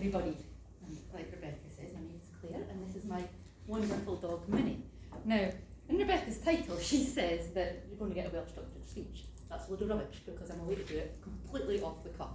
everybody. And like Rebecca says, my name is Claire, and this is my wonderful dog, Minnie. Now, in Rebecca's title, she says that you're going to get a well-structured speech. That's a load of rubbish, because I'm away to do it completely off the cuff.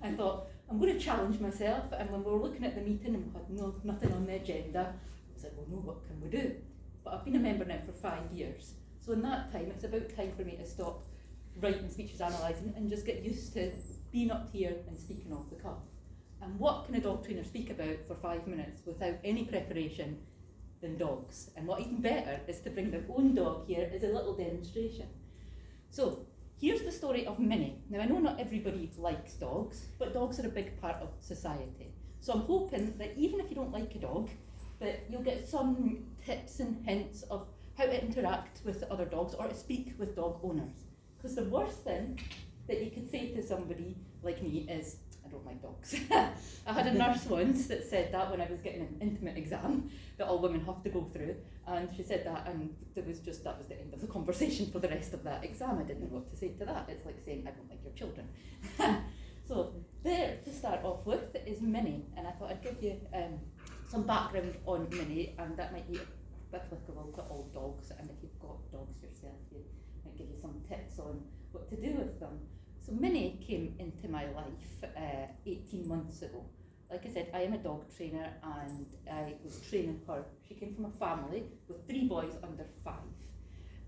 I thought, I'm going to challenge myself, and when we were looking at the meeting and we had nothing on the agenda, I was like, well, no, what can we do? But I've been a member now for 5 years, so in that time, it's about time for me to stop writing speeches, analysing, and just get used to being up here and speaking off the cuff. And what can a dog trainer speak about for 5 minutes without any preparation than dogs? And what even better is to bring their own dog here as a little demonstration. So, here's the story of Minnie. Now, I know not everybody likes dogs, but dogs are a big part of society. So I'm hoping that even if you don't like a dog, that you'll get some tips and hints of how to interact with other dogs or to speak with dog owners. Because the worst thing that you could say to somebody like me is, I don't like dogs. I had a nurse once that said that when I was getting an intimate exam that all women have to go through, and she said that, and that was the end of the conversation for the rest of that exam. I didn't know what to say to that. It's like saying, I don't like your children. So there, to start off with, is Minnie, and I thought I'd give you some background on Minnie, and that might be applicable to all dogs, and if you've got dogs yourself, it might give you some tips on what to do with them. So Minnie came into my life 18 months ago. Like I said, I am a dog trainer, and I was training her. She came from a family with 3 boys under 5.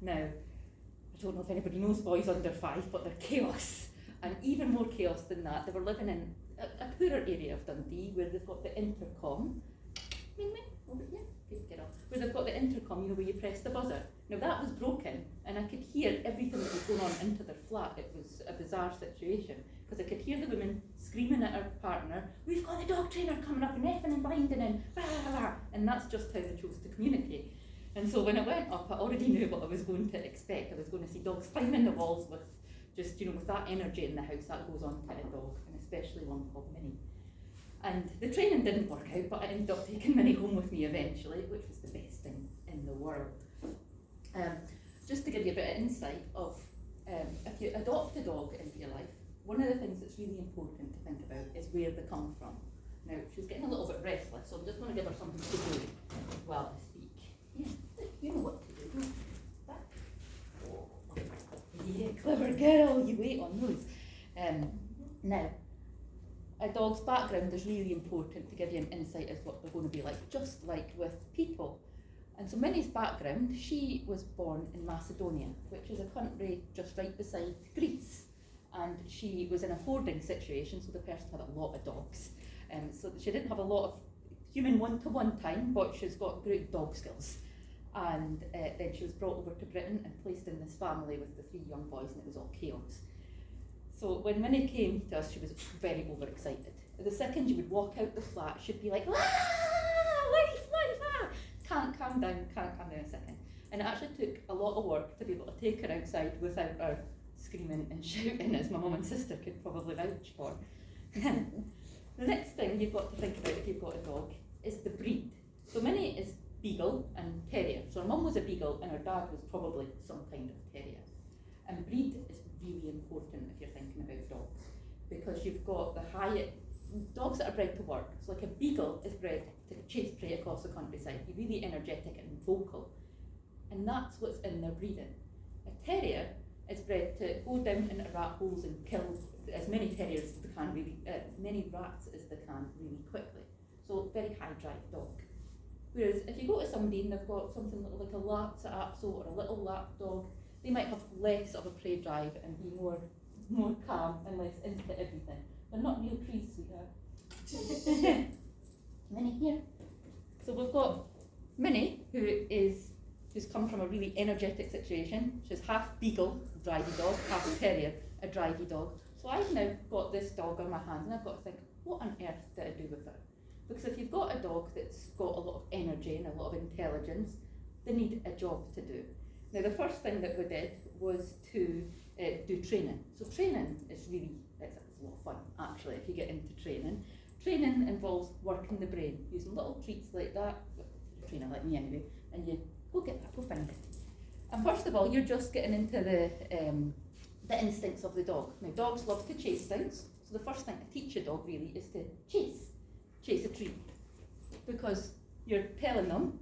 Now, I don't know if anybody knows boys under 5, but they're chaos. And even more chaos than that, they were living in a poorer area of Dundee where they've got the intercom. Over here. Good girl. Where they've got the intercom, where you press the buzzer. Now that was broken, and I could hear everything that was going on into their flat. It was a bizarre situation, because I could hear the woman screaming at her partner, we've got the dog trainer coming up and effing and binding and blah, blah, blah. And that's just how they chose to communicate. And so when it went up, I already knew what I was going to expect. I was going to see dogs climbing the walls with just, with that energy in the house that goes on to a dog, and especially one called Minnie. And the training didn't work out, but I ended up taking Minnie home with me eventually, which was the best thing in the world. Just to give you a bit of insight of if you adopt a dog into your life, one of the things that's really important to think about is where they come from. Now, she's getting a little bit restless, so I'm just going to give her something to do while I speak. Yeah, you know what to do, don't you? Back. Yeah, clever girl, you wait on those. Now, a dog's background is really important to give you an insight as what they're going to be like, just like with people. And so Minnie's background, she was born in Macedonia, which is a country just right beside Greece. And she was in a hoarding situation, so the person had a lot of dogs. So she didn't have a lot of human one-to-one time, but she's got great dog skills. And then she was brought over to Britain and placed in this family with the 3 young boys, and it was all chaos. So when Minnie came to us, she was very overexcited. The second you would walk out the flat, she'd be like, ah, life, ah. Can't calm down a second. And it actually took a lot of work to be able to take her outside without her screaming and shouting, as my mum and sister could probably vouch for. The next thing you've got to think about if you've got a dog is the breed. So Minnie is Beagle and Terrier. So her mum was a Beagle and her dad was probably some kind of Terrier. And breed is really important if you're thinking about dogs, because you've got the dogs that are bred to work. So like a Beagle is bred to chase prey across the countryside, be really energetic and vocal, and that's what's in their breeding. A Terrier is bred to go down into rat holes and kill as many terriers as they can, many rats as they can really quickly. So very high drive dog. Whereas if you go to somebody and they've got something like a Lhasa Apso or a little lap dog, they might have less of a prey drive and be more calm and less into everything. They're not real trees, sweetheart. Minnie here. So we've got Minnie, who's come from a really energetic situation. She's half Beagle, a drivey dog, half Terrier, a drivey dog. So I've now got this dog on my hands, and I've got to think, what on earth did I do with her? Because if you've got a dog that's got a lot of energy and a lot of intelligence, they need a job to do. Now, the first thing that we did was to do training. So training is it's a lot of fun, actually, if you get into training. Training involves working the brain, using little treats like that, a trainer like me anyway, and you go get that, go find it. And first of all, you're just getting into the instincts of the dog. Now, dogs love to chase things, so the first thing to teach a dog really is to chase. chase a treat. Because you're telling them,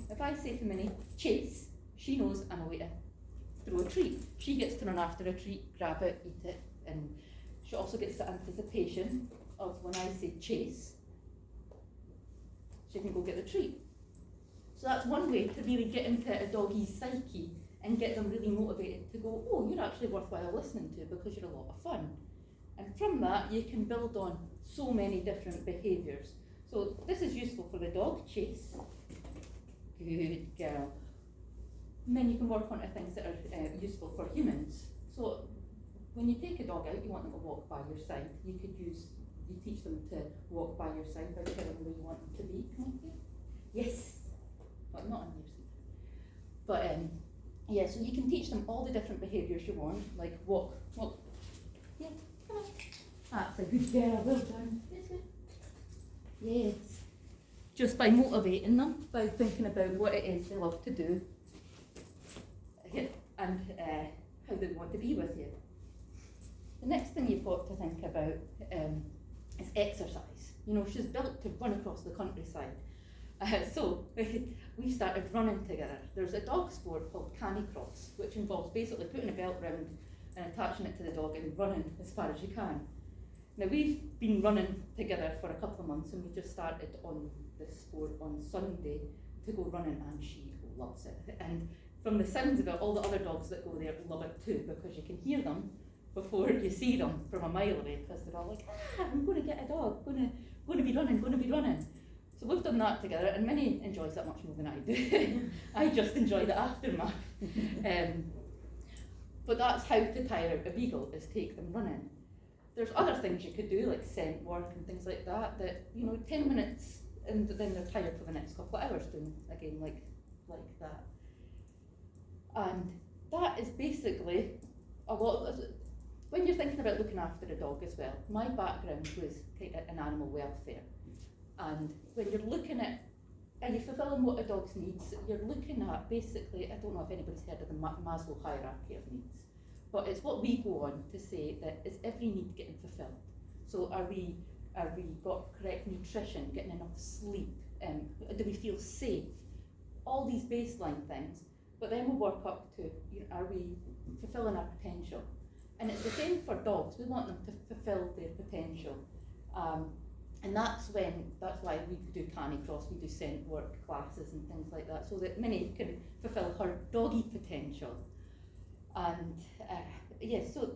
if I say to Minnie, chase, she knows I'm away to throw a treat. She gets to run after a treat, grab it, eat it, and she also gets the anticipation of when I say chase, she can go get the treat. So that's one way to really get into a doggie's psyche and get them really motivated to go, oh, you're actually worthwhile listening to because you're a lot of fun. And from that, you can build on so many different behaviours. So this is useful for the dog, chase. Good girl. And then you can work on things that are useful for humans. So when you take a dog out, you want them to walk by your side. You teach them to walk by your side by telling them where you want them to be. Come on here. Yes. Well, not on your seat. But yeah, so you can teach them all the different behaviours you want, like walk. Yeah, come on. That's a good girl, well done. Yes, good. Yes. Just by motivating them, by thinking about what it is they love to do, and how they want to be with you. The next thing you've got to think about is exercise. She's built to run across the countryside. So we started running together. There's a dog sport called canicross, which involves basically putting a belt round and attaching it to the dog and running as far as you can. Now we've been running together for a couple of months, and we just started on this sport on Sunday to go running, and she loves it. And from the sounds of it, all the other dogs that go there love it too, because you can hear them before you see them from a mile away, because they're all like, I'm going to get a dog, going to be running. So we've done that together, and Minnie enjoys that much more than I do. I just enjoy the aftermath. But that's how to tire out a beagle, is take them running. There's other things you could do, like scent work and things like that, 10 minutes, and then they're tired for the next couple of hours doing again like that. And that is basically a lot of, when you're thinking about looking after a dog as well, my background was kind of in animal welfare. And when you're looking at, are you fulfilling what a dog's needs, you're looking at basically, I don't know if anybody's heard of the Maslow hierarchy of needs, but it's what we go on to say that is every need getting fulfilled. So are we got correct nutrition, getting enough sleep, do we feel safe? All these baseline things, but then we'll work up to, are we fulfilling our potential? And it's the same for dogs. We want them to fulfill their potential. And that's why we do canicross, we do scent work classes and things like that, so that Minnie can fulfill her doggy potential. And so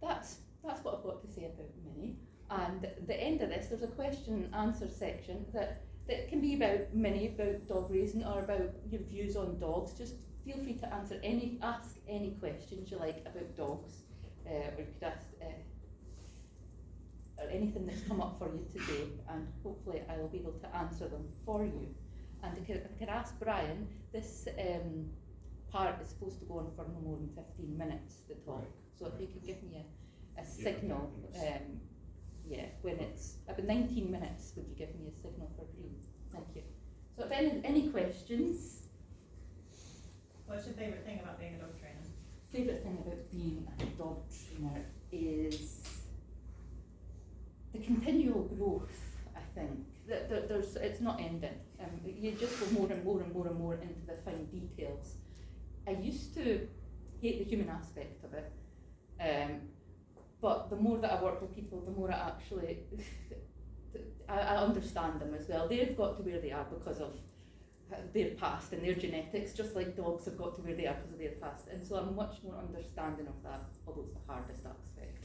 that's what I've got to say about Minnie. And at the end of this, there's a question and answer section that can be about Minnie, about dog raising, or about your views on dogs. Just feel free to ask any questions you like about dogs, or you could ask or anything that's come up for you today, and hopefully I will be able to answer them for you. And if I could ask Brian, this part is supposed to go on for no more than 15 minutes, the talk. So if you could give me a signal, when it's about 19 minutes, would you give me a signal for green? Thank you. So if any questions? What's your favourite thing about being a dog trainer? Favourite thing about being a dog trainer is the continual growth, I think. It's not ending. You just go more and more and more and more into the fine details. I used to hate the human aspect of it, but the more that I work with people, the more I actually I understand them as well. They've got to where they are because of their past and their genetics, just like dogs have got to where they are because of their past. And so I'm much more understanding of that, although it's the hardest aspect.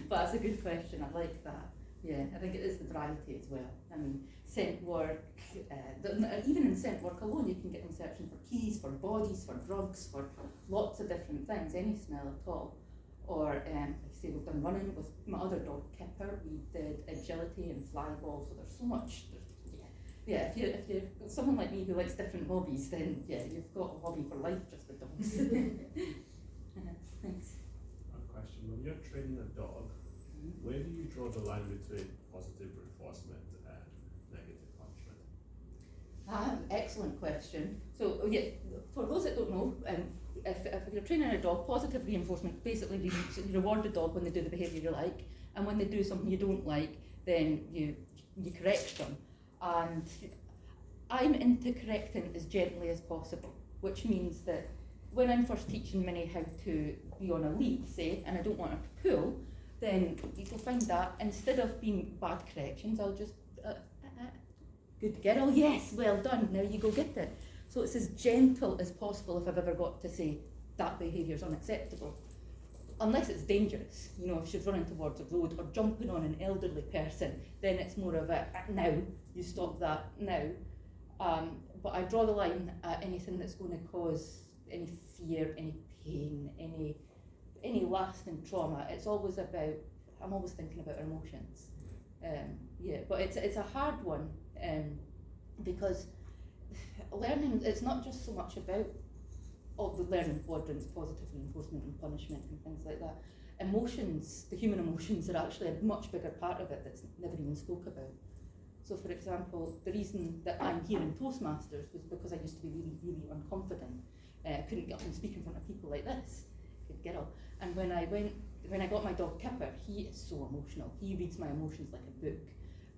But that's a good question, I like that. Yeah, I think it is the variety as well. I mean, scent work, even in scent work alone, you can get them searching for keys, for bodies, for drugs, for lots of different things, any smell at all. Or, like I say, we've done running with my other dog, Kipper. We did agility and fly ball, so there's so much. If you're someone like me who likes different hobbies, then yeah, you've got a hobby for life just with dogs. Thanks. One question: when you're training a dog, where do you draw the line between positive reinforcement and negative punishment? Excellent question. So for those that don't know, if you're training a dog, positive reinforcement basically means you reward the dog when they do the behaviour you like, and when they do something you don't like, then you correct them. And I'm into correcting as gently as possible, which means that when I'm first teaching Minnie how to be on a lead, say, and I don't want her to pull, then you'll find that instead of being bad corrections, I'll just, good girl, yes, well done, now you go get it. So it's as gentle as possible if I've ever got to say that behaviour's unacceptable. Unless it's dangerous, you know, if she's running towards a road or jumping on an elderly person, then it's more of a, now, you stop that now. But I draw the line at anything that's going to cause any fear, any pain, any lasting trauma. It's always about, I'm always thinking about emotions. But it's a hard one because learning, it's not just so much about all the learning quadrants, positive reinforcement and punishment and things like that. Emotions, the human emotions, are actually a much bigger part of it that's never even spoke about. So for example, the reason that I'm here in Toastmasters was because I used to be really, really unconfident. I couldn't get up and speak in front of people like this. Good girl. And when I got my dog Kipper, he is so emotional. He reads my emotions like a book.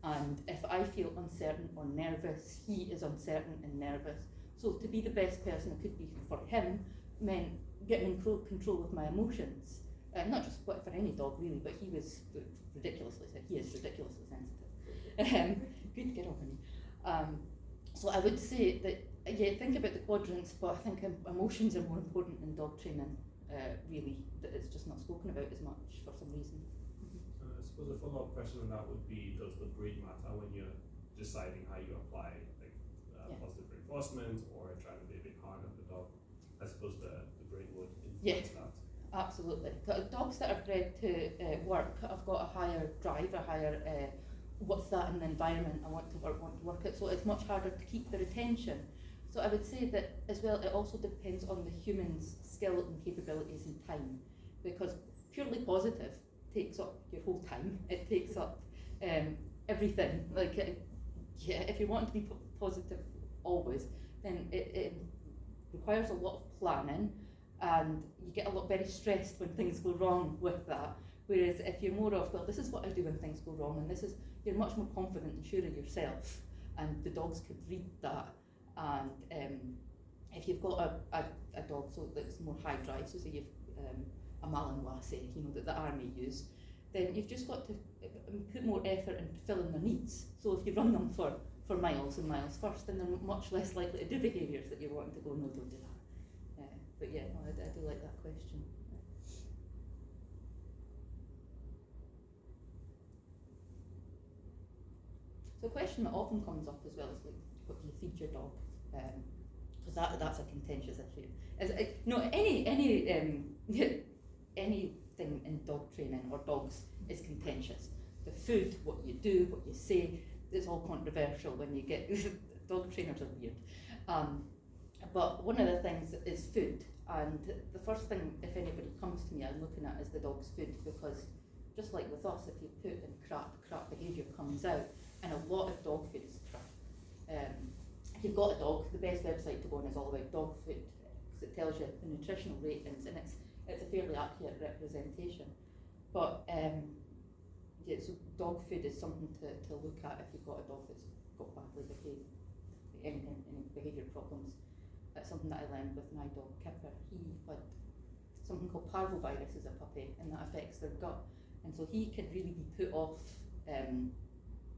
And if I feel uncertain or nervous, he is uncertain and nervous. So to be the best person I could be for him meant getting in control of my emotions. Not just for any dog really, but he was ridiculously sensitive. Good girl, honey. So I would say that, think about the quadrants, but I think emotions are more important in dog training, really, that it's just not spoken about as much for some reason. I suppose a follow-up question on that would be, does the breed matter when you're deciding how you apply positive reinforcement or trying to be a bit hard on the dog? I suppose the breed would influence that. Absolutely. Dogs that are bred to work, I've got a higher drive, a higher what's that in the environment I want to work it, so it's much harder to keep their attention. So I would say that as well, it also depends on the human's skill and capabilities and time, because purely positive takes up your whole time. It takes up everything. If you want to be positive always, then it requires a lot of planning, and you get a lot very stressed when things go wrong with that. Whereas if you're more of, well, this is what I do when things go wrong, and you're much more confident and sure of yourself, and the dogs could read that. And if you've got a dog that's more high drive, so say you've a Malinois, you know, that the army use, then you've just got to put more effort into filling their needs. So if you run them for miles and miles first, then they're much less likely to do behaviours that you're wanting to go, no, don't do that. But yeah, no, I do like that question. So a question that often comes up as well is, like, what do you feed your dog? Because that's a contentious issue. Anything in dog training or dogs is contentious. The food, what you do, what you say, it's all controversial when you get dog trainers are weird. But one of the things is food, and the first thing, if anybody comes to me, I'm looking at is the dog's food, because just like with us, if you put in crap behaviour comes out, and a lot of dog food is crap. If you've got a dog, the best website to go on is all about dog food, because it tells you the nutritional ratings, and it's a fairly accurate representation. But so dog food is something to look at if you've got a dog that's got badly behaved, any behaviour problems. That's something that I learned with my dog Kipper. He had something called parvovirus as a puppy, and that affects their gut, and so he could really be put off